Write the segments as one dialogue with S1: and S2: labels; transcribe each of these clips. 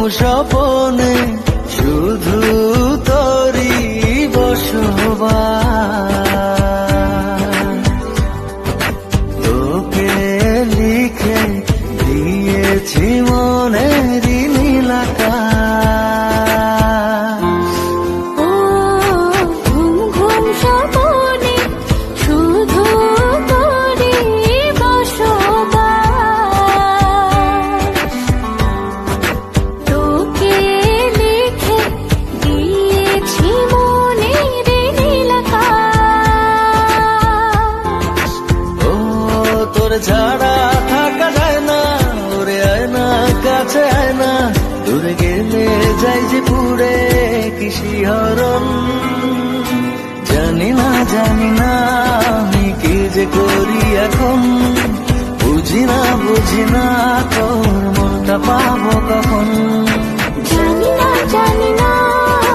S1: স্বপনে শুধু তোরই বসবাস। তোকে লিখে দিয়েছি মনের নীল আকাশ।
S2: ও ঘুম ঘুম স্বপনে শুধু তোরই বসবাস। তোকে লিখে দিয়েছি মনের নীল আকাশ।
S1: ও তোর ছাড়া থাকা যায় না, ওরে আয় না কাছে আয় না, দূরে গেলে যাই যে পুরে কি শিহরণ। জানি না আমি কি যে করি এখন, বুঝি না তোর মনটা পাবো কখন।
S2: জানি না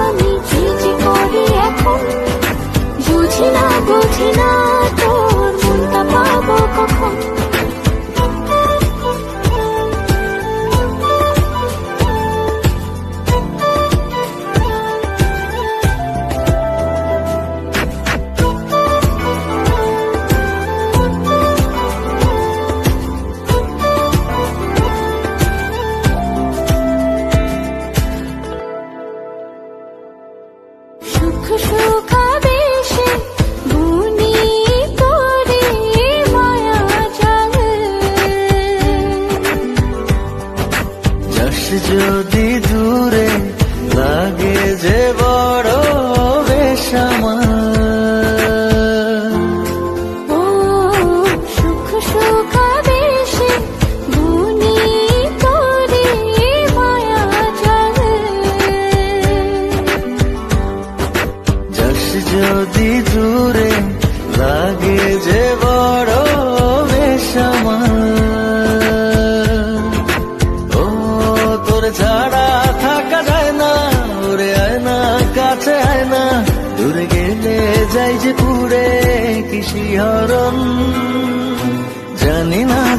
S2: আমি কি যে করি এখন, বুঝি না তোর মনটা পাবো কখন। সুখ সুখাবেশে বুনি করে মায়া জাল।
S1: যাস যদি দূরে লাগে যে বড় বেসামাল।
S2: ও সুখ সুখাবেশে বুনি করে মায়া জাল।
S1: যাস যদি দূরে লাগে যে বড় বেসামাল। ও তোর ছাড়া থাকা যায় না, ওরে আয় না কাছে আয় না, দূরে গেলে যাই যে পুরে কি শিহরণ।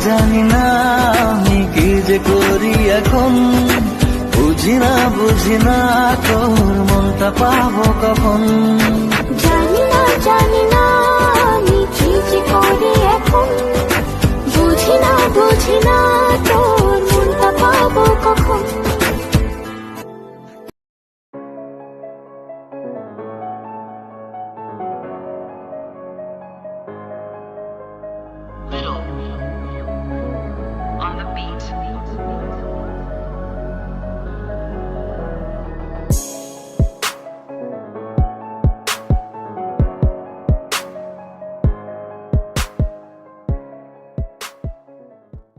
S1: জানি না আমি কি যে করি এখন, বুঝি না তোর মনটা পাবো কখন।